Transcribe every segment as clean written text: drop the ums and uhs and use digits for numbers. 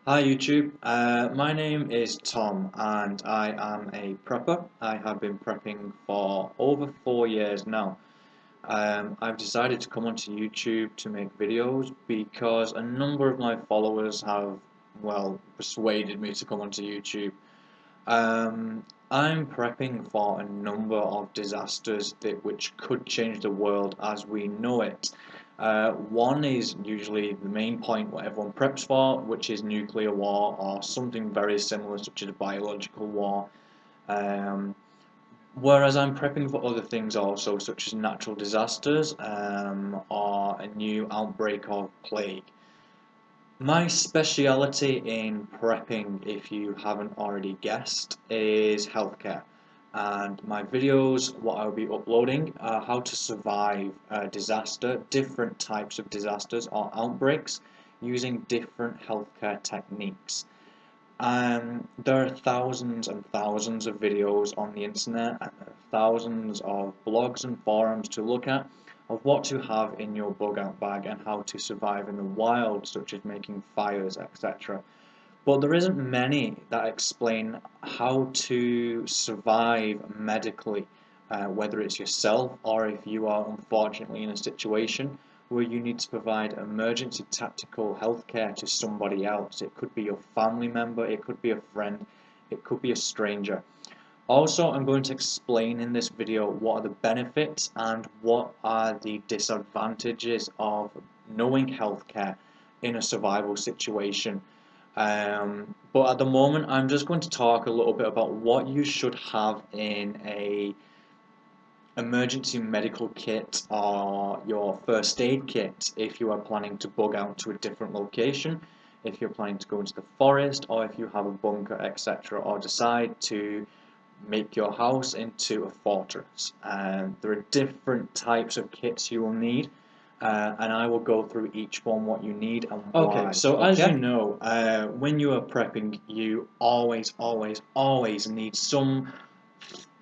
Hi YouTube, my name is Tom and I am a prepper. I have been prepping for over 4 years now. I've decided to come onto YouTube to make videos because a number of my followers have, well, persuaded me to come onto YouTube. I'm prepping for a number of disasters which could change the world as we know it. One is usually the main point what everyone preps for, which is nuclear war or something very similar, such as biological war. Um, Whereas I'm prepping for other things also, such as natural disasters or a new outbreak of plague. My speciality in prepping, if you haven't already guessed, is healthcare. And my videos, what I'll be uploading, are how to survive a disaster, different types of disasters or outbreaks, using different healthcare techniques. There are thousands and thousands of videos on the internet and there are thousands of blogs and forums to look at of what to have in your bug out bag and how to survive in the wild, such as making fires, etc. But there isn't many that explain how to survive medically, whether it's yourself or if you are unfortunately in a situation where you need to provide emergency tactical healthcare to somebody else. It could be your family member, it could be a friend, it could be a stranger. Also, I'm going to explain in this video what are the benefits and what are the disadvantages of knowing healthcare in a survival situation. But at the moment, I'm just going to talk a little bit about what you should have in a emergency medical kit or your first aid kit if you are planning to bug out to a different location, if you're planning to go into the forest, or if you have a bunker, etc., or decide to make your house into a fortress. There are different types of kits you will need, and I will go through each one what you need and why. Okay, so as you know, when you are prepping, you always need some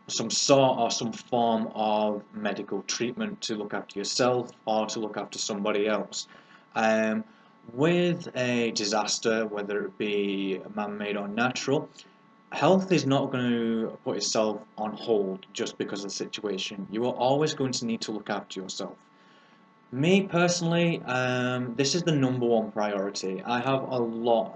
sort or some form of medical treatment to look after yourself or to look after somebody else. With a disaster, whether it be man-made or natural, health is not going to put itself on hold just because of the situation. You are always going to need to look after yourself. Me personally, this is the #1 priority. I have a lot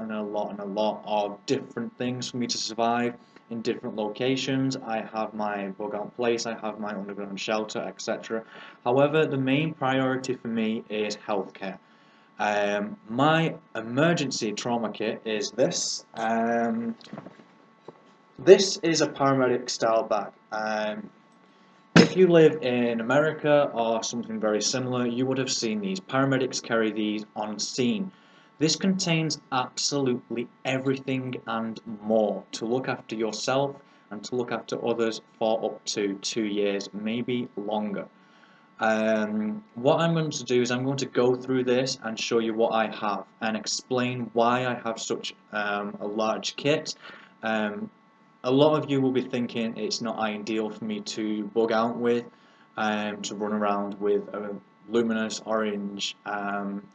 of different things for me to survive in different locations. I have my bug out place, I have my underground shelter, etc. However, the main priority for me is healthcare. My emergency trauma kit is this. This is a paramedic style bag. If you live in America or something very similar, you would have seen these. Paramedics carry these on scene. This contains absolutely everything and more to look after yourself and to look after others for up to 2 years, maybe longer. What I'm going to do is I'm going to go through this and show you what I have and explain why I have such a large kit. A lot of you will be thinking it's not ideal for me to bug out with, to run around with a luminous orange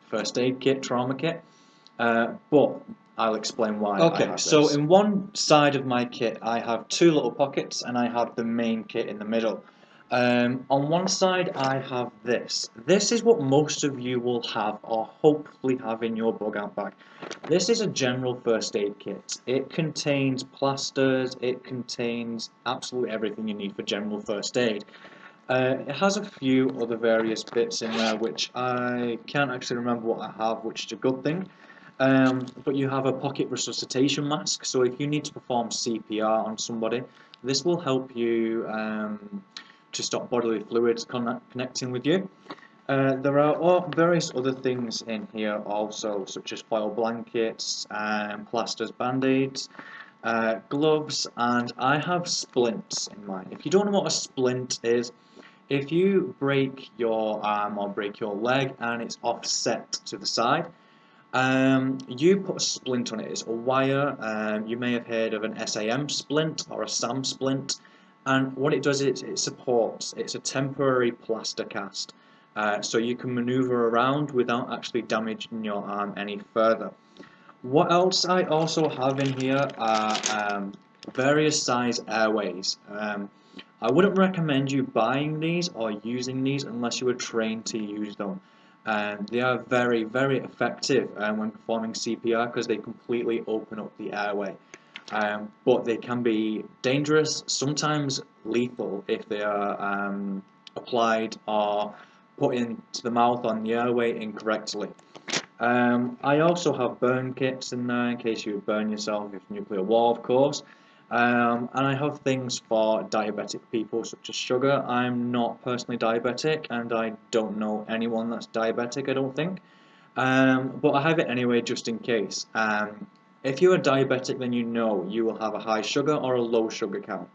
first aid kit, trauma kit, but I'll explain why. Okay, so in one side of my kit I have two little pockets and I have the main kit in the middle. On one side I have this. This is what most of you will have or hopefully have in your bug out bag. This is a general first aid kit. It contains plasters, it contains absolutely everything you need for general first aid. It has a few other various bits in there which I can't actually remember what I have, which is a good thing. But you have a pocket resuscitation mask, so if you need to perform CPR on somebody, this will help you to stop bodily fluids connecting with you. There are various other things in here also, such as foil blankets, plasters, band-aids, gloves, and I have splints in mine. If you don't know what a splint is, if you break your arm or break your leg and it's offset to the side, you put a splint on it. It's a wire. You may have heard of an SAM splint or a SAM splint. And what it does is it supports. It's a temporary plaster cast, so you can maneuver around without actually damaging your arm any further. What else I also have in here are various size airways. I wouldn't recommend you buying these or using these unless you were trained to use them. They are very, very effective when performing CPR because they completely open up the airway. But they can be dangerous, sometimes lethal if they are applied or put into the mouth on the airway incorrectly. I also have burn kits in there in case you burn yourself with nuclear war, of course. And I have things for diabetic people such as sugar. I'm not personally diabetic and I don't know anyone that's diabetic, I don't think. But I have it anyway just in case. If you're diabetic, then you know you will have a high sugar or a low sugar count.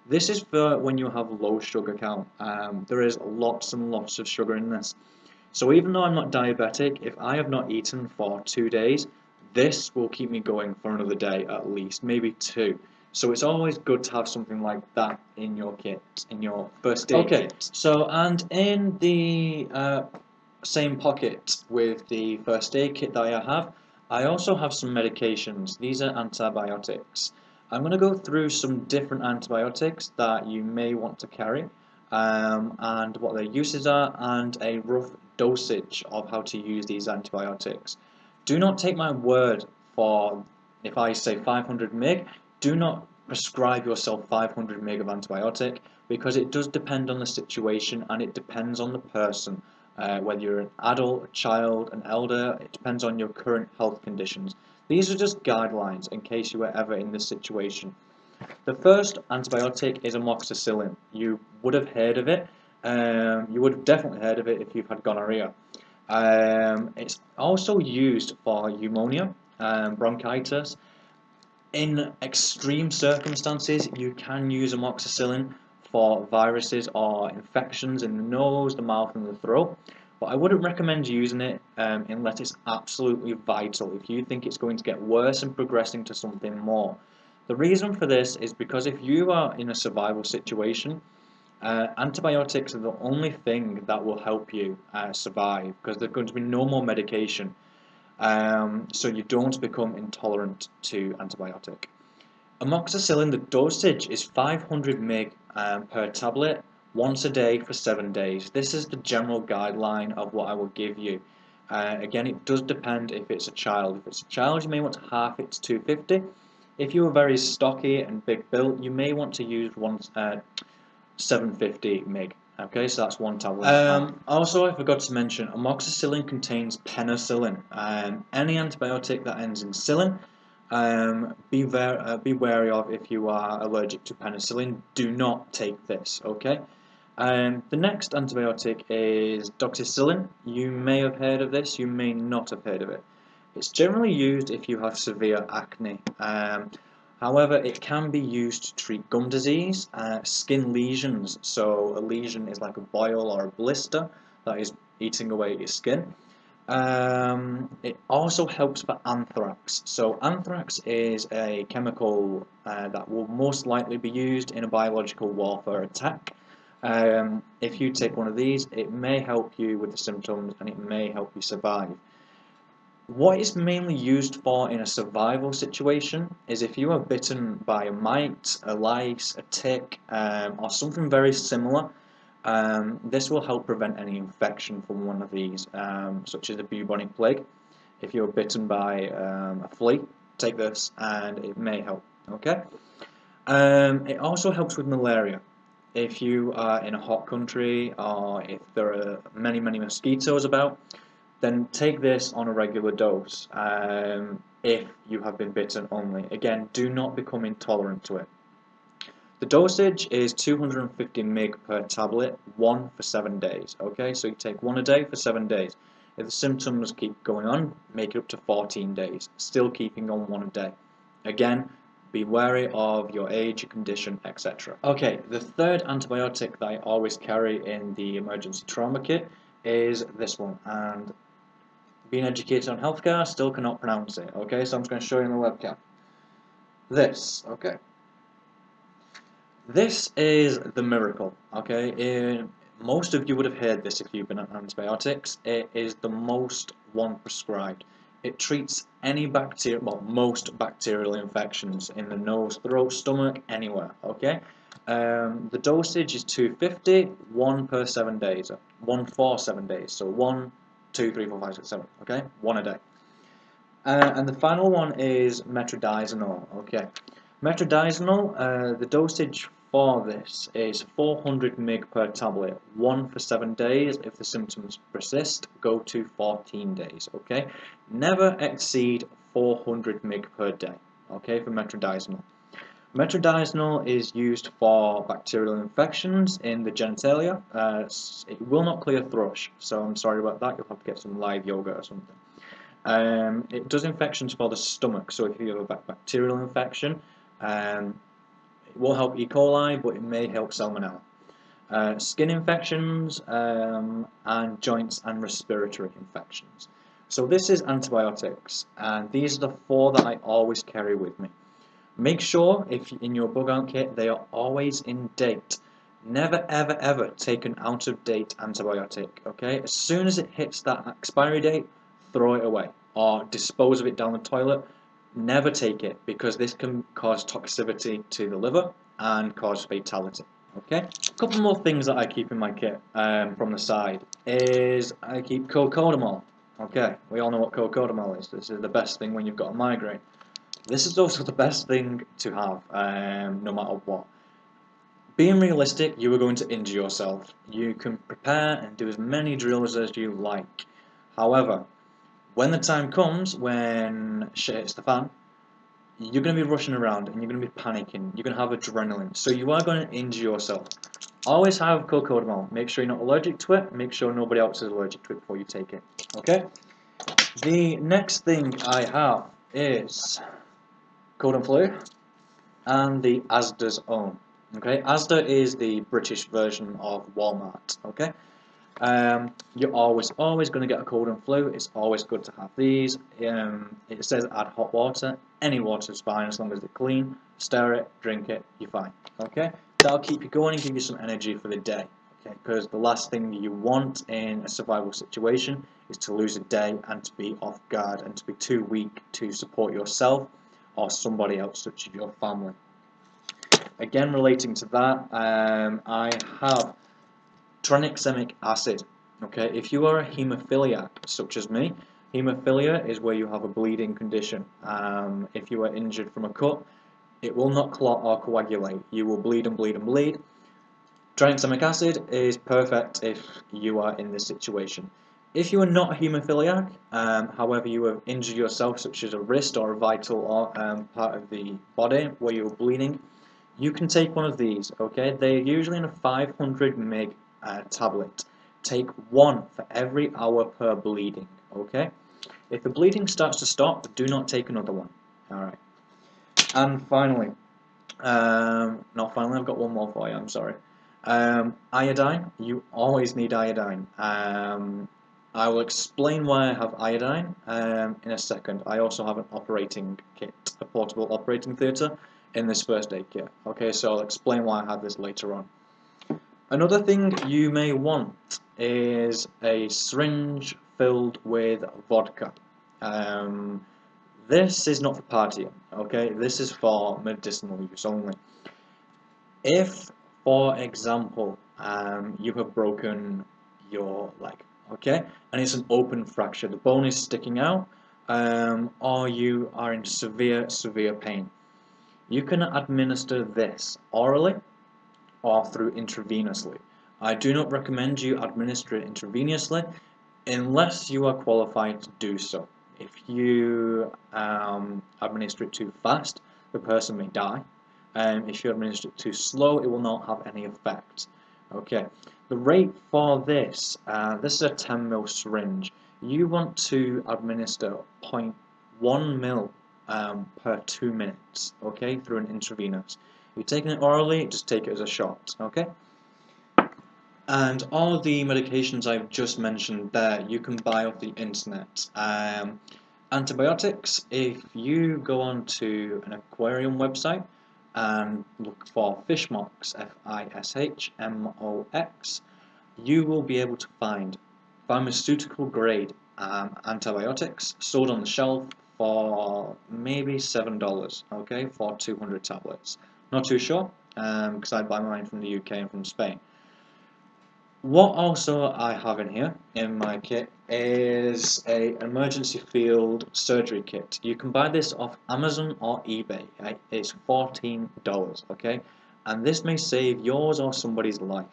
This is for when you have low sugar count. There is lots and lots of sugar in this. So even though I'm not diabetic, if I have not eaten for 2 days, this will keep me going for another day at least, maybe two. So it's always good to have something like that in your kit, in your first aid kit. So and in the same pocket with the first aid kit that I also have some medications. These are antibiotics. I'm going to go through some different antibiotics that you may want to carry and what their uses are and a rough dosage of how to use these antibiotics. Do not take my word for if I say 500 mg, do not prescribe yourself 500 mg of antibiotic because it does depend on the situation and it depends on the person. Whether you're an adult, a child, an elder, it depends on your current health conditions. These are just guidelines in case you were ever in this situation. The first antibiotic is amoxicillin. You would have heard of it. You would have definitely heard of it if you've had gonorrhea. It's also used for pneumonia, bronchitis. In extreme circumstances, you can use amoxicillin for viruses or infections in the nose, the mouth, and the throat. But I wouldn't recommend using it unless it's absolutely vital, if you think it's going to get worse and progressing to something more. The reason for this is because if you are in a survival situation, antibiotics are the only thing that will help you survive because there's going to be no more medication. So you don't become intolerant to antibiotic. Amoxicillin, the dosage is 500 mg per tablet once a day for 7 days. This is the general guideline of what I will give you. Again, it does depend if it's a child. If it's a child, you may want to half it to 250. If you are very stocky and big built, you may want to use 750 mg. Okay, so that's one tablet. Also, I forgot to mention, amoxicillin contains penicillin. Any antibiotic that ends in cillin, be wary of if you are allergic to penicillin. Do not take this. Okay. The next antibiotic is doxycycline. You may have heard of this. You may not have heard of it. It's generally used if you have severe acne. However, it can be used to treat gum disease, skin lesions. So a lesion is like a boil or a blister that is eating away at your skin. It also helps for anthrax. So anthrax is a chemical that will most likely be used in a biological warfare attack. If you take one of these, it may help you with the symptoms and it may help you survive. What it's mainly used for in a survival situation is if you are bitten by a mite, a lice, a tick, or something very similar. This will help prevent any infection from one of these, such as the bubonic plague. If you're bitten by a flea, take this and it may help. Okay. It also helps with malaria. If you are in a hot country or if there are many mosquitoes about, then take this on a regular dose if you have been bitten only. Again, do not become intolerant to it. The dosage is 250 mg per tablet, one for 7 days. Okay, so you take one a day for 7 days. If the symptoms keep going on, make it up to 14 days, still keeping on one a day. Again, be wary of your age, your condition, etc. Okay, the third antibiotic that I always carry in the emergency trauma kit is this one, and being educated on healthcare, still cannot pronounce it. Okay, so I'm just going to show you on the webcam. This, okay. This is the miracle, okay? Most of you would have heard this if you've been on antibiotics. It is the most one prescribed. It treats any bacteria, well, most bacterial infections in the nose, throat, stomach, anywhere. Okay. The dosage is 250, one per 7 days, one for 7 days. So 1, 2, 3, 4, 5, 6, 7. Okay, one a day. And the final one is metronidazole. Okay, metronidazole. The dosage for this is 400 mg per tablet, one for 7 days. If the symptoms persist, go to 14 days. Okay, never exceed 400 mg per day. Okay, for metronidazole. Metronidazole is used for bacterial infections in the genitalia. It will not clear thrush, so I'm sorry about that. You'll have to get some live yogurt or something. It does infections for the stomach, so if you have a bacterial infection, it will help E. coli, but it may help salmonella. Skin infections, and joints and respiratory infections. So this is antibiotics, and these are the 4 that I always carry with me. Make sure, if in your bug out kit, they are always in date. Never ever ever take an out of date antibiotic, okay? As soon as it hits that expiry date, throw it away or dispose of it down the toilet. Never take it, because this can cause toxicity to the liver and cause fatality. Okay, a couple more things that I keep in my kit from the side is I keep cocodamol. Okay, we all know what cocodamol is. This is the best thing when you've got a migraine. This is also the best thing to have, no matter what. Being realistic, you are going to injure yourself. You can prepare and do as many drills as you like. However, when the time comes when shit hits the fan, you're going to be rushing around and you're going to be panicking. You're going to have adrenaline. So you are going to injure yourself. Always have cocodamol. Make sure you're not allergic to it. Make sure nobody else is allergic to it before you take it. Okay? The next thing I have is cold and flu and the Asda's own. Okay? Asda is the British version of Walmart. Okay? You're always going to get a cold and flu. It's always good to have these. It says add hot water. Any water is fine as long as it's clean. Stir it, drink it, you're fine. Okay, that'll keep you going and give you some energy for the day. Okay, because the last thing you want in a survival situation is to lose a day and to be off guard and to be too weak to support yourself or somebody else, such as your family. Again, relating to that, I have tranexamic acid. Okay, if you are a haemophiliac, such as me, haemophilia is where you have a bleeding condition. If you are injured from a cut, it will not clot or coagulate. You will bleed and bleed and bleed. Tranexamic acid is perfect if you are in this situation. If you are not a haemophiliac, however you have injured yourself, such as a wrist or a vital or, part of the body where you're bleeding, you can take one of these. Okay, they're usually in a 500 mg tablet. Take one for every hour per bleeding. Okay, if the bleeding starts to stop, do not take another one. Alright, and finally, not finally, I've got one more for you, I'm sorry. Iodine, you always need iodine. I will explain why I have iodine in a second. I also have an operating kit, a portable operating theatre in this first aid kit. Okay, so I'll explain why I have this later on. Another thing you may want is a syringe filled with vodka. This is not for partying, okay? This is for medicinal use only. If, for example, you have broken your leg, okay, and it's an open fracture, the bone is sticking out, or you are in severe pain, you can administer this orally or through intravenously. I do not recommend you administer it intravenously unless you are qualified to do so. If you administer it too fast, the person may die. If you administer it too slow, it will not have any effect. Okay, the rate for this, this is a 10 ml syringe. You want to administer 0.1 ml per 2 minutes, okay, through an intravenous. If you're taking it orally, just take it as a shot, okay? And all the medications I've just mentioned there, you can buy off the internet. Antibiotics, if you go onto an aquarium website and look for fishmox, Fishmox, you will be able to find pharmaceutical grade antibiotics sold on the shelf for maybe $7, okay, for 200 tablets. Not too sure, because I buy mine from the UK and from Spain. What also I have in here, in my kit, is a emergency field surgery kit. You can buy this off Amazon or eBay. Right? It's $14, okay? And this may save yours or somebody's life.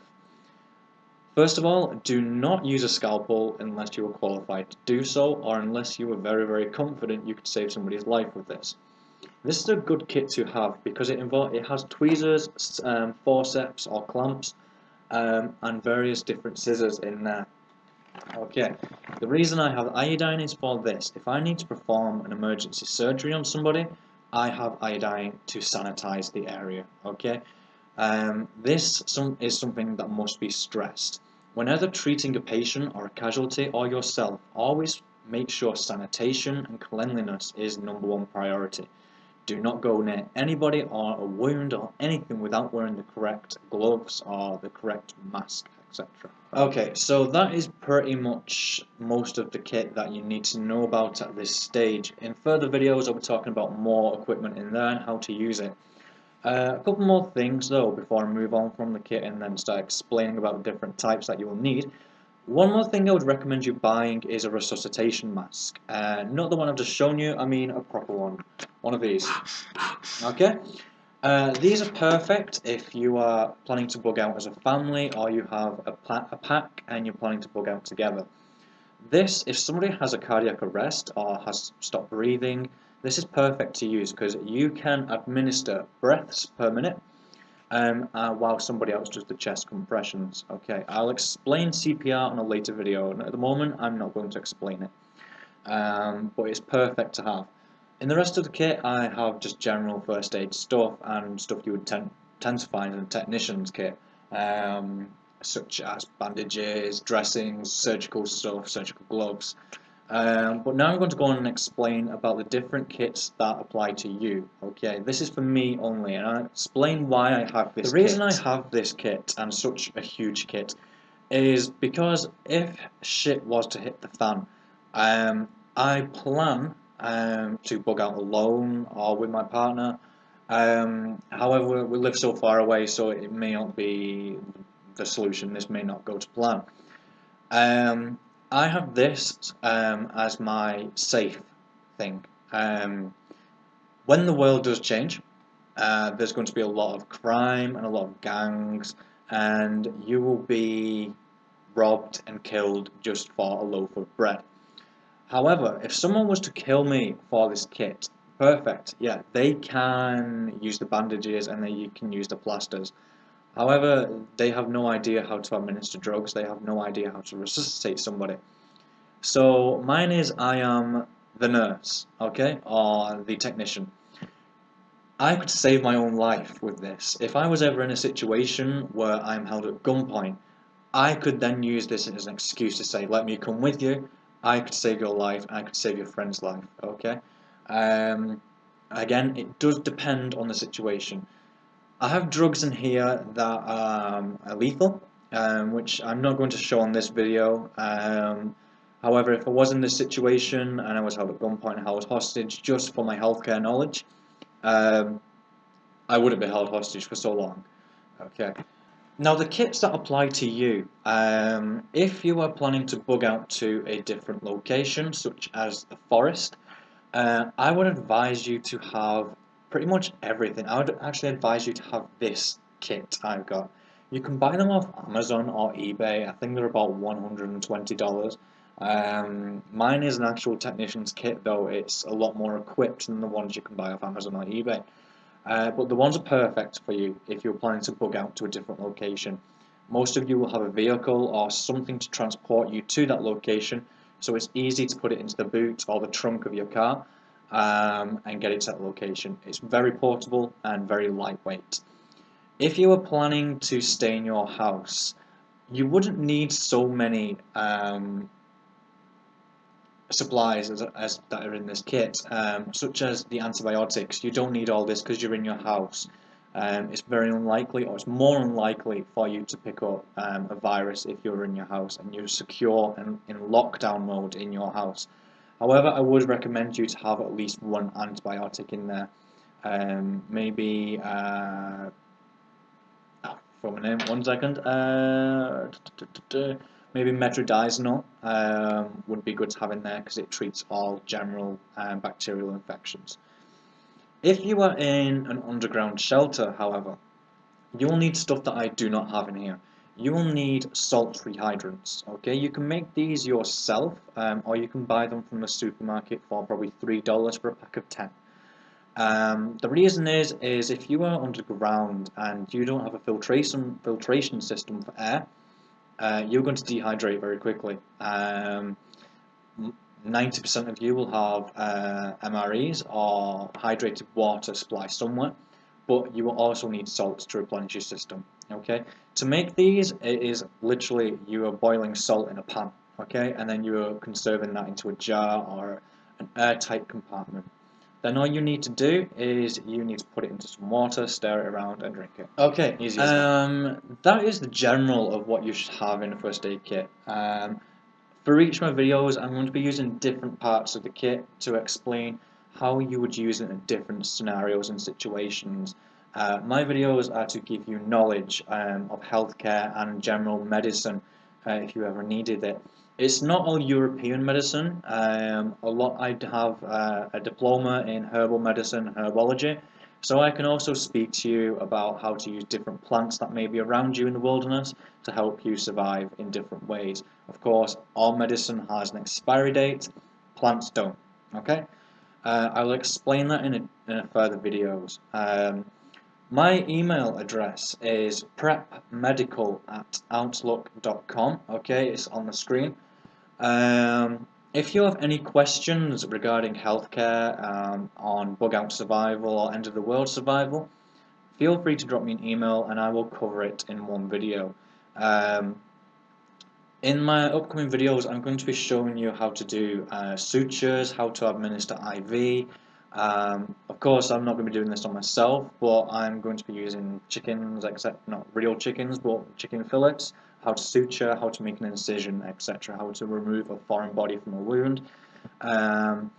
First of all, do not use a scalpel unless you are qualified to do so, or unless you are very, very confident you could save somebody's life with this. This is a good kit to have because it has tweezers, forceps or clamps, and various different scissors in there. Okay, the reason I have iodine is for this. If I need to perform an emergency surgery on somebody, I have iodine to sanitize the area. Okay, this is something that must be stressed. Whenever treating a patient or a casualty or yourself, always make sure sanitation and cleanliness is #1 priority. Do not go near anybody or a wound or anything without wearing the correct gloves or the correct mask, etc. Okay, so that is pretty much most of the kit that you need to know about at this stage. In further videos I'll be talking about more equipment in there and how to use it. A couple more things though before I move on from the kit and then start explaining about the different types that you will need. One more thing I would recommend you buying is a resuscitation mask. Not the one I've just shown you, I mean a proper one of these. Okay? These are perfect if you are planning to bug out as a family or you have a pack and you're planning to bug out together. This, if somebody has a cardiac arrest or has stopped breathing, this is perfect to use because you can administer breaths per minute while somebody else does the chest compressions. Okay, I'll explain CPR on a later video, and at the moment I'm not going to explain it, but it's perfect to have. In the rest of the kit I have just general first aid stuff and stuff you would tend to find in a technician's kit, such as bandages, dressings, surgical stuff, surgical gloves. But now I'm going to go on and explain about the different kits that apply to you. Okay, this is for me only, and I'll explain why I have this kit. The reason I have this kit, and such a huge kit, is because if shit was to hit the fan, I plan to bug out alone or with my partner. However, we live so far away, so it may not be the solution. This may not go to plan. I have this as my safe thing. When the world does change, there's going to be a lot of crime and a lot of gangs, and you will be robbed and killed just for a loaf of bread. However, if someone was to kill me for this kit, perfect, yeah, they can use the bandages and you can use the plasters. However, they have no idea how to administer drugs, they have no idea how to resuscitate somebody. So mine is I am the nurse, okay, or the technician. I could save my own life with this. If I was ever in a situation where I'm held at gunpoint, I could then use this as an excuse to say, let me come with you, I could save your life, I could save your friend's life, okay? Again, it does depend on the situation. I have drugs in here that are lethal, which I'm not going to show on this video. However, if I was in this situation and I was held at gunpoint and held hostage just for my healthcare knowledge, I wouldn't be held hostage for so long. Okay. Now the kits that apply to you, if you are planning to bug out to a different location, such as the forest, I would advise you to have pretty much everything. I would actually advise you to have this kit I've got. You can buy them off Amazon or eBay. I think they're about $120. Mine is an actual technician's kit though. It's a lot more equipped than the ones you can buy off Amazon or eBay. But the ones are perfect for you if you're planning to bug out to a different location. Most of you will have a vehicle or something to transport you to that location, so it's easy to put it into the boot or the trunk of your car and get it to that location. It's very portable and very lightweight. If you are planning to stay in your house, you wouldn't need so many supplies as that are in this kit, such as the antibiotics. You don't need all this because you're in your house. It's very unlikely, or it's more unlikely for you to pick up a virus if you're in your house and you're secure and in lockdown mode in your house. However, I would recommend you to have at least one antibiotic in there. Maybe from a name, 1 second. Maybe metronidazole would be good to have in there because it treats all general bacterial infections. If you are in an underground shelter, however, you will need stuff that I do not have in here. You will need salt rehydrants. Okay, you can make these yourself, or you can buy them from the supermarket for probably $3 for a pack of 10. The reason is if you are underground and you don't have a filtration system for air, you're going to dehydrate very quickly. 90% of you will have MREs or hydrated water supply somewhere, but you will also need salts to replenish your system. Okay, to make these, it is literally you are boiling salt in a pan. Okay, and then you are conserving that into a jar or an airtight compartment. Then all you need to do is you need to put it into some water, stir it around, and drink it. Okay, easy as that. That is the general of what you should have in a first aid kit. For each of my videos, I'm going to be using different parts of the kit to explain how you would use it in different scenarios and situations. My videos are to give you knowledge of healthcare and general medicine if you ever needed it. It's not all European medicine. A lot I have a diploma in herbal medicine and herbology, so I can also speak to you about how to use different plants that may be around you in the wilderness to help you survive in different ways. Of course, all medicine has an expiry date, plants don't. Okay, I will explain that in further videos. My email address is prepmedical@outlook.com. Okay, it's on the screen. If you have any questions regarding healthcare, on bug out survival or end of the world survival, feel free to drop me an email and I will cover it in one video. In my upcoming videos, I'm going to be showing you how to do sutures, how to administer IV. Of course, I'm not going to be doing this on myself, but I'm going to be using chickens, except not real chickens, but chicken fillets, how to suture, how to make an incision, etc., how to remove a foreign body from a wound, and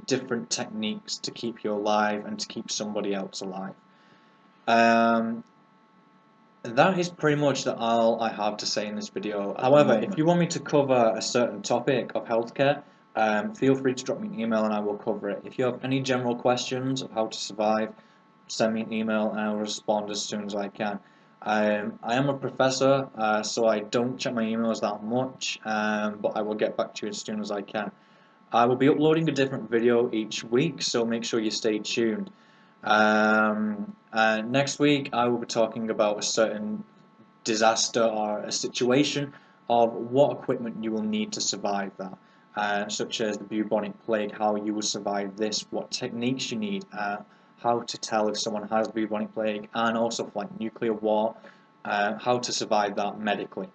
different techniques to keep you alive and to keep somebody else alive. That is pretty much all I have to say in this video. However, if you want me to cover a certain topic of healthcare, feel free to drop me an email and I will cover it. If you have any general questions of how to survive, send me an email and I will respond as soon as I can. I am a professor, so I don't check my emails that much, but I will get back to you as soon as I can. I will be uploading a different video each week, so make sure you stay tuned. Next week I will be talking about a certain disaster or a situation of what equipment you will need to survive that, such as the bubonic plague, how you will survive this, what techniques you need, how to tell if someone has bubonic plague, and also for like nuclear war, how to survive that medically.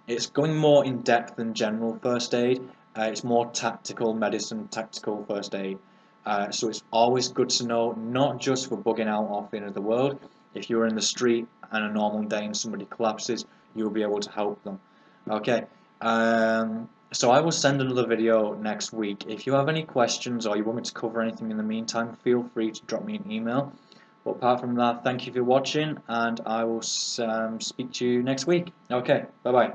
It's going more in depth than general first aid. It's more tactical medicine, tactical first aid. So it's always good to know, not just for bugging out off the end of the world. If you're in the street and a normal day and somebody collapses, you'll be able to help them. Okay, so I will send another video next week. If you have any questions or you want me to cover anything in the meantime, feel free to drop me an email. But apart from that, thank you for watching, and I will speak to you next week. Okay, bye-bye.